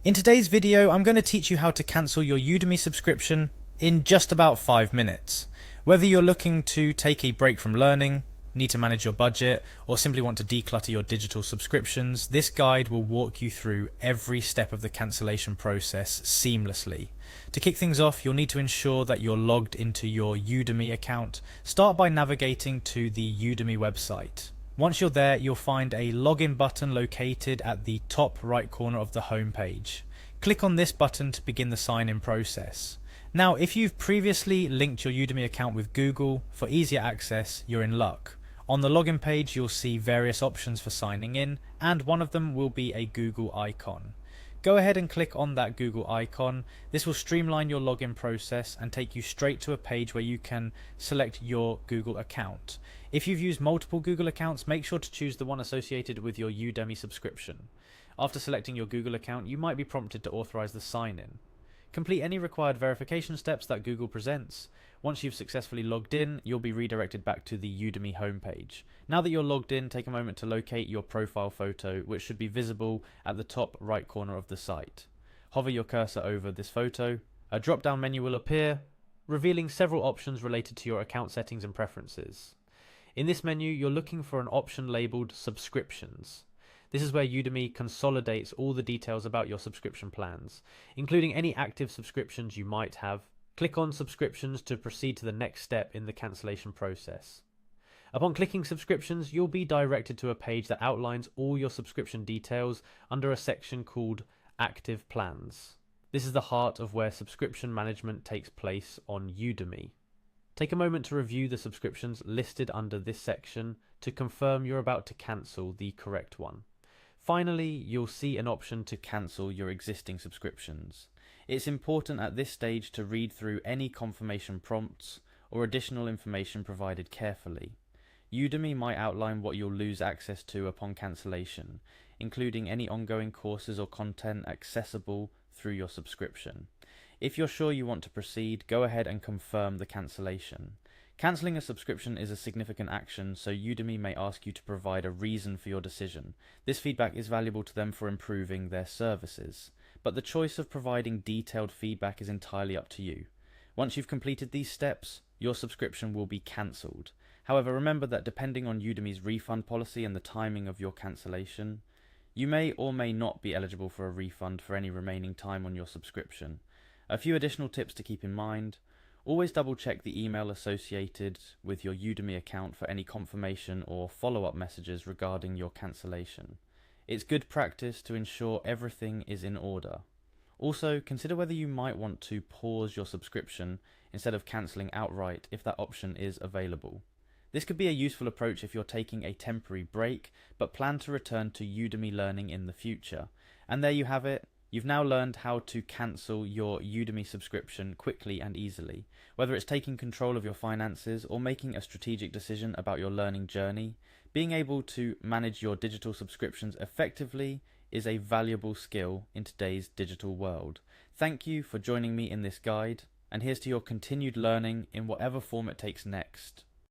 In today's video, I'm going to teach you how to cancel your Udemy subscription in just about 5 minutes. Whether you're looking to take a break from learning, need to manage your budget, or simply want to declutter your digital subscriptions, this guide will walk you through every step of the cancellation process seamlessly. To kick things off, you'll need to ensure that you're logged into your Udemy account. Start by navigating to the Udemy website. Once you're there, you'll find a login button located at the top right corner of the home page. Click on this button to begin the sign-in process. Now, if you've previously linked your Udemy account with Google for easier access, you're in luck. On the login page, you'll see various options for signing in, and one of them will be a Google icon. Go ahead and click on that Google icon. This will streamline your login process and take you straight to a page where you can select your Google account. If you've used multiple Google accounts, make sure to choose the one associated with your Udemy subscription. After selecting your Google account, you might be prompted to authorize the sign-in. Complete any required verification steps that Google presents. Once you've successfully logged in, you'll be redirected back to the Udemy homepage. Now that you're logged in, take a moment to locate your profile photo, which should be visible at the top right corner of the site. Hover your cursor over this photo. A drop-down menu will appear, revealing several options related to your account settings and preferences. In this menu, you're looking for an option labeled Subscriptions. This is where Udemy consolidates all the details about your subscription plans, including any active subscriptions you might have. Click on Subscriptions to proceed to the next step in the cancellation process. Upon clicking Subscriptions, you'll be directed to a page that outlines all your subscription details under a section called Active Plans. This is the heart of where subscription management takes place on Udemy. Take a moment to review the subscriptions listed under this section to confirm you're about to cancel the correct one. Finally, you'll see an option to cancel your existing subscriptions. It's important at this stage to read through any confirmation prompts or additional information provided carefully. Udemy might outline what you'll lose access to upon cancellation, including any ongoing courses or content accessible through your subscription. If you're sure you want to proceed, go ahead and confirm the cancellation. Cancelling a subscription is a significant action, so Udemy may ask you to provide a reason for your decision. This feedback is valuable to them for improving their services, but the choice of providing detailed feedback is entirely up to you. Once you've completed these steps, your subscription will be cancelled. However, remember that depending on Udemy's refund policy and the timing of your cancellation, you may or may not be eligible for a refund for any remaining time on your subscription. A few additional tips to keep in mind. Always double check the email associated with your Udemy account for any confirmation or follow-up messages regarding your cancellation. It's good practice to ensure everything is in order. Also, consider whether you might want to pause your subscription instead of cancelling outright if that option is available. This could be a useful approach if you're taking a temporary break, but plan to return to Udemy learning in the future. And there you have it. You've now learned how to cancel your Udemy subscription quickly and easily. Whether it's taking control of your finances or making a strategic decision about your learning journey, being able to manage your digital subscriptions effectively is a valuable skill in today's digital world. Thank you for joining me in this guide, and here's to your continued learning in whatever form it takes next.